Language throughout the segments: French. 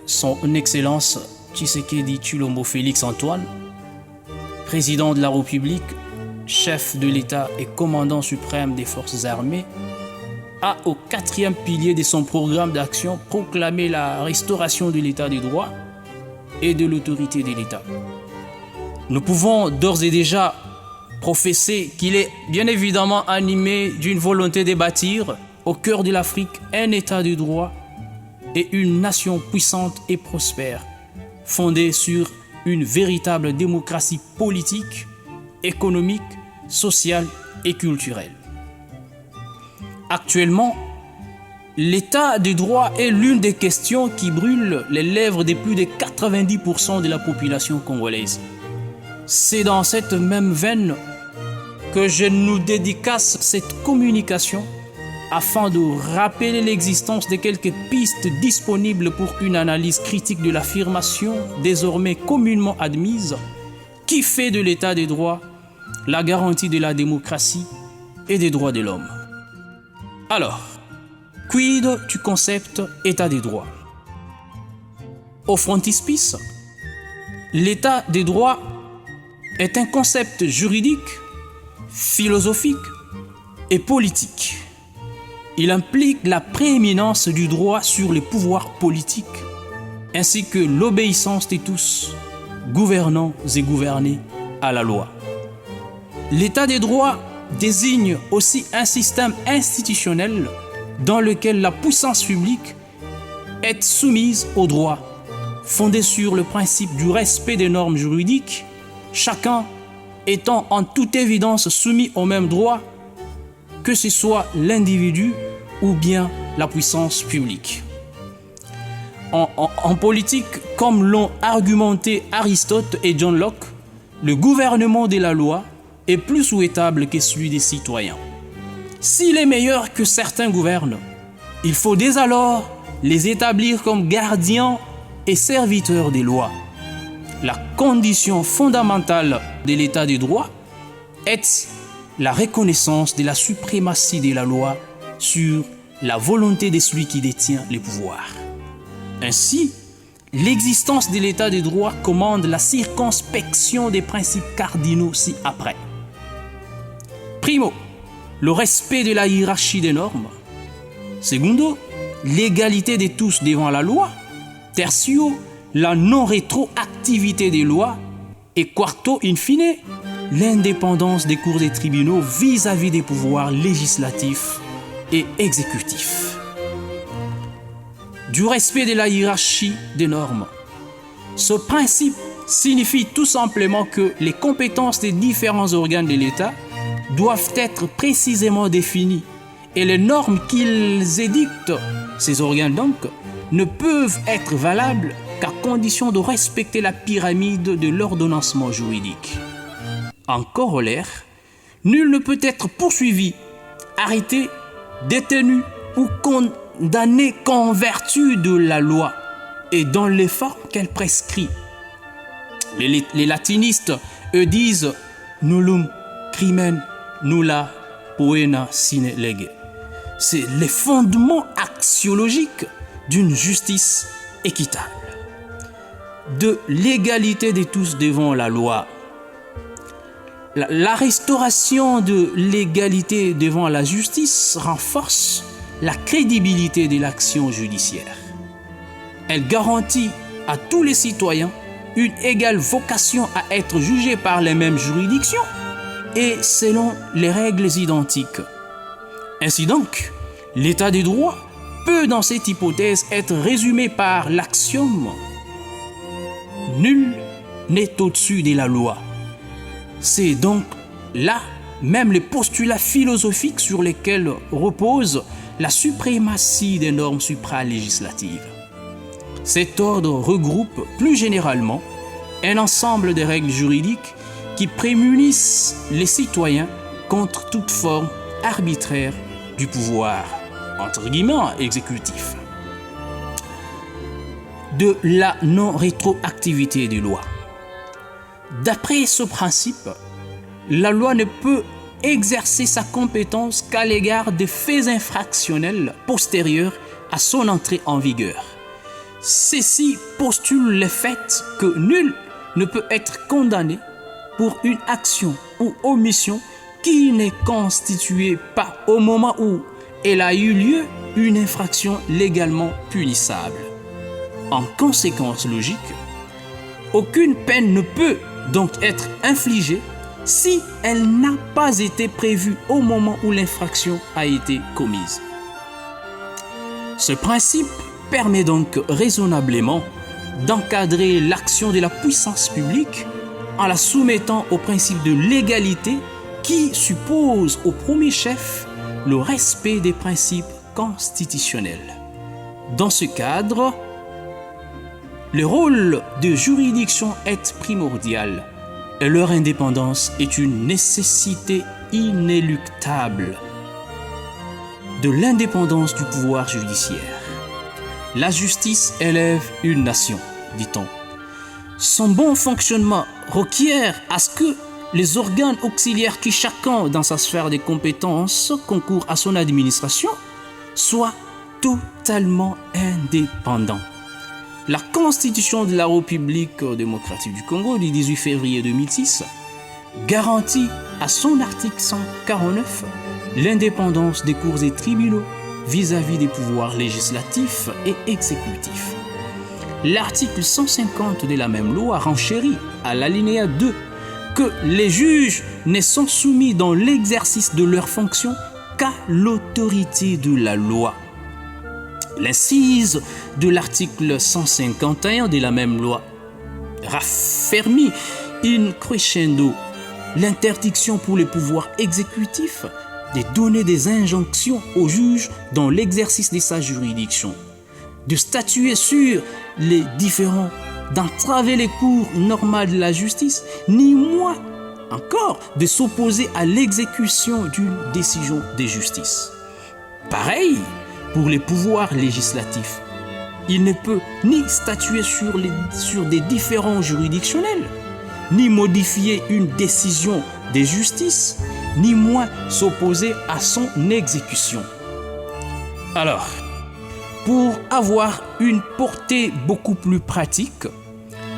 son Excellence Tshisekedi Tshilombo Félix Antoine, président de la République, chef de l'État et commandant suprême des forces armées, a au 4e pilier de son programme d'action proclamé la restauration de l'État de droit et de l'autorité de l'État. Nous pouvons d'ores et déjà professer qu'il est bien évidemment animé d'une volonté de bâtir au cœur de l'Afrique un État de droit et une nation puissante et prospère, fondée sur une véritable démocratie politique, économique, sociale et culturelle. Actuellement, l'état de droit est l'une des questions qui brûlent les lèvres de plus de 90% de la population congolaise. C'est dans cette même veine que je nous dédicace cette communication afin de rappeler l'existence de quelques pistes disponibles pour une analyse critique de l'affirmation désormais communément admise qui fait de l'état de droit la garantie de la démocratie et des droits de l'homme. Alors, quid du concept état de droit? Au frontispice, l'état de droit est un concept juridique, philosophique et politique. Il implique la prééminence du droit sur les pouvoirs politiques, ainsi que l'obéissance de tous, gouvernants et gouvernés, à la loi. L'état de droit désigne aussi un système institutionnel dans lequel la puissance publique est soumise au droit, fondé sur le principe du respect des normes juridiques, chacun étant en toute évidence soumis aux mêmes droits, que ce soit l'individu ou bien la puissance publique. En politique, comme l'ont argumenté Aristote et John Locke, le gouvernement de la loi est plus souhaitable que celui des citoyens. S'il est meilleur que certains gouvernent, il faut dès alors les établir comme gardiens et serviteurs des lois. La condition fondamentale de l'état de droit est la reconnaissance de la suprématie de la loi sur la volonté de celui qui détient les pouvoirs. Ainsi, l'existence de l'état de droit commande la circonspection des principes cardinaux ci-après. Primo, le respect de la hiérarchie des normes. Secondo, l'égalité de tous devant la loi. Tertio, la non-rétroactivité des lois. Et quarto, in fine, l'indépendance des cours et tribunaux vis-à-vis des pouvoirs législatifs et exécutifs. Du respect de la hiérarchie des normes. Ce principe signifie tout simplement que les compétences des différents organes de l'État doivent être précisément définies et les normes qu'ils édictent, ces organes donc, ne peuvent être valables qu'à condition de respecter la pyramide de l'ordonnancement juridique. En corollaire, nul ne peut être poursuivi, arrêté, détenu ou condamné qu'en vertu de la loi et dans les formes qu'elle prescrit. Les latinistes, eux, disent « nullum crimen nulla poena sine lege ». C'est les fondements axiologiques d'une justice équitable, de l'égalité de tous devant la loi. La restauration de l'égalité devant la justice renforce la crédibilité de l'action judiciaire. Elle garantit à tous les citoyens une égale vocation à être jugés par les mêmes juridictions et selon les règles identiques. Ainsi donc, l'état de droit peut dans cette hypothèse être résumé par l'axiome « Nul n'est au-dessus de la loi ». C'est donc là même les postulats philosophiques sur lesquels repose la suprématie des normes supralégislatives. Cet ordre regroupe plus généralement un ensemble de règles juridiques qui prémunissent les citoyens contre toute forme arbitraire du pouvoir, entre guillemets, exécutif. De la non-rétroactivité des lois. D'après ce principe, la loi ne peut exercer sa compétence qu'à l'égard des faits infractionnels postérieurs à son entrée en vigueur. ceci postule le fait que nul ne peut être condamné pour une action ou omission qui n'est constituée pas au moment où elle a eu lieu une infraction légalement punissable. En conséquence logique, aucune peine ne peut donc être infligée si elle n'a pas été prévue au moment où l'infraction a été commise. Ce principe permet donc raisonnablement d'encadrer l'action de la puissance publique en la soumettant au principe de légalité qui suppose au premier chef le respect des principes constitutionnels. Dans ce cadre, le rôle de juridiction est primordial et leur indépendance est une nécessité inéluctable de l'indépendance du pouvoir judiciaire. La justice élève une nation, dit-on. Son bon fonctionnement requiert à ce que les organes auxiliaires qui chacun dans sa sphère de compétences concourent à son administration soient totalement indépendants. La Constitution de la République démocratique du Congo du 18 février 2006 garantit à son article 149 l'indépendance des cours et tribunaux vis-à-vis des pouvoirs législatifs et exécutifs. L'article 150 de la même loi renchérit à l'alinéa 2 que les juges ne sont soumis dans l'exercice de leurs fonctions qu'à l'autorité de la loi. L'incise de l'article 151 de la même loi raffermit in crescendo l'interdiction pour les pouvoirs exécutifs de donner des injonctions aux juges dans l'exercice de sa juridiction, de statuer sur les différends, d'entraver les cours normales de la justice, ni moins encore de s'opposer à l'exécution d'une décision de justice. Pareil pour les pouvoirs législatifs. Il ne peut ni statuer sur des différends juridictionnels, ni modifier une décision de justice, ni moins s'opposer à son exécution. Alors, pour avoir une portée beaucoup plus pratique,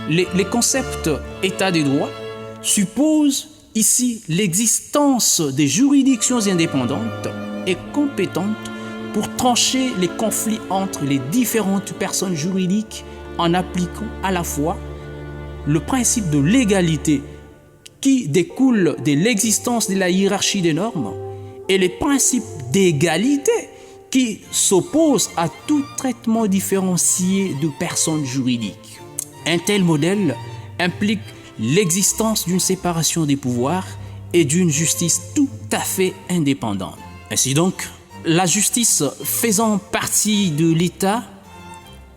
les concepts état de droit supposent ici l'existence des juridictions indépendantes et compétentes pour trancher les conflits entre les différentes personnes juridiques en appliquant à la fois le principe de légalité qui découle de l'existence de la hiérarchie des normes et les principes d'égalité qui s'opposent à tout traitement différencié de personnes juridiques. Un tel modèle implique l'existence d'une séparation des pouvoirs et d'une justice tout à fait indépendante. Ainsi donc, la justice faisant partie de l'État,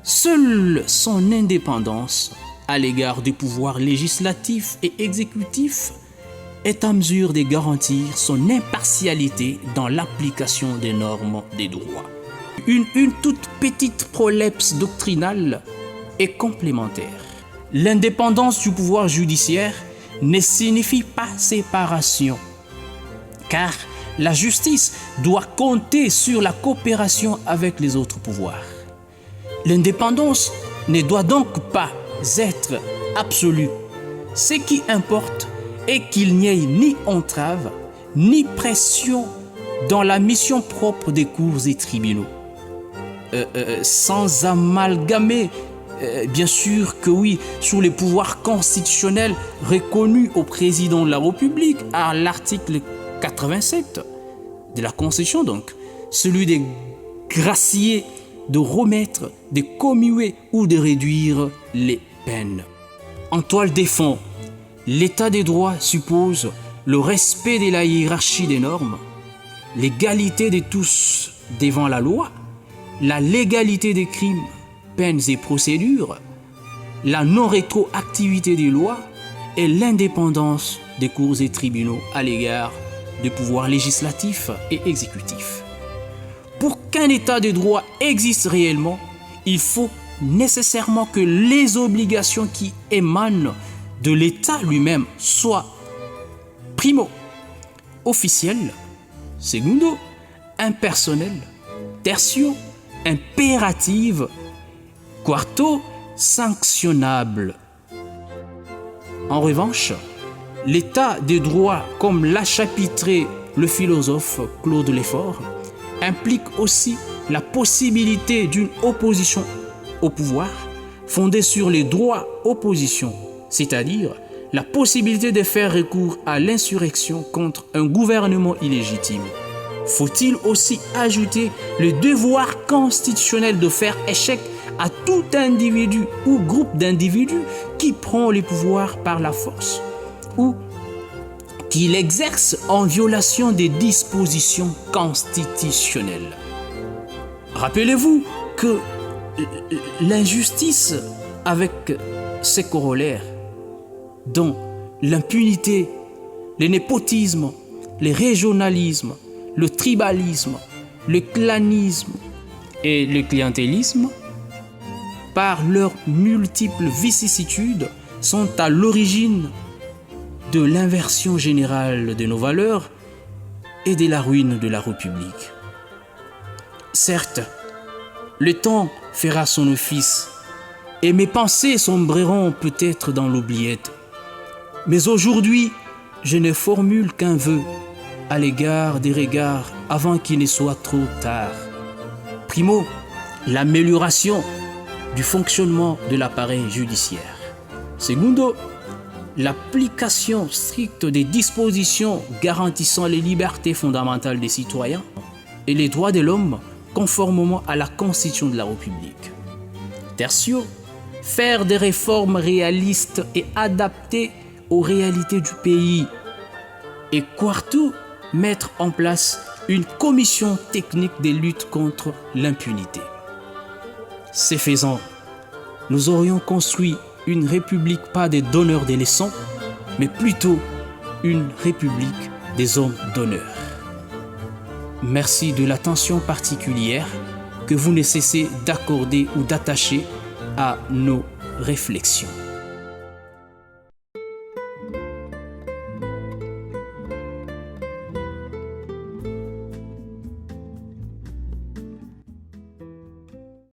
seule son indépendance à l'égard des pouvoirs législatifs et exécutifs est en mesure de garantir son impartialité dans l'application des normes des droits. Une toute petite prolepse doctrinale est complémentaire. L'indépendance du pouvoir judiciaire ne signifie pas séparation, car la justice doit compter sur la coopération avec les autres pouvoirs. L'indépendance ne doit donc pas être absolue. Ce qui importe est qu'il n'y ait ni entrave, ni pression dans la mission propre des cours et tribunaux. Sans amalgamer, bien sûr que oui, sous les pouvoirs constitutionnels reconnus au président de la République à l'article 87 de la Constitution, donc, celui de gracier, de remettre, de commuer ou de réduire les peines. En toile de fond, l'état des droits suppose le respect de la hiérarchie des normes, l'égalité de tous devant la loi, la légalité des crimes, peines et procédures, la non-rétroactivité des lois et l'indépendance des cours et tribunaux à l'égard des pouvoirs législatifs et exécutifs. Pour qu'un état de droit existe réellement, il faut nécessairement que les obligations qui émanent de l'État lui-même soient primo, officielles, secundo, impersonnelles, tertio, impératives Quarto, sanctionnable. En revanche, l'état des droits, comme l'a chapitré le philosophe Claude Lefort, implique aussi la possibilité d'une opposition au pouvoir fondée sur les droits opposition, c'est-à-dire la possibilité de faire recours à l'insurrection contre un gouvernement illégitime. Faut-il aussi ajouter le devoir constitutionnel de faire échec à tout individu ou groupe d'individus qui prend le pouvoir par la force ou qui l'exerce en violation des dispositions constitutionnelles. Rappelez-vous que l'injustice avec ses corollaires, dont l'impunité, le népotisme, le régionalisme, le tribalisme, le clanisme et le clientélisme, par leurs multiples vicissitudes, sont à l'origine de l'inversion générale de nos valeurs et de la ruine de la République. Certes, le temps fera son office et mes pensées sombreront peut-être dans l'oubliette. Mais aujourd'hui, je ne formule qu'un vœu à l'égard des regards avant qu'il ne soit trop tard. Primo, l'amélioration du fonctionnement de l'appareil judiciaire. Secondo, l'application stricte des dispositions garantissant les libertés fondamentales des citoyens et les droits de l'homme conformément à la Constitution de la République. Tertio, faire des réformes réalistes et adaptées aux réalités du pays. Et quarto, mettre en place une commission technique de lutte contre l'impunité. Ce faisant, nous aurions construit une république pas des donneurs de leçons, mais plutôt une république des hommes d'honneur. Merci de l'attention particulière que vous ne cessez d'accorder ou d'attacher à nos réflexions.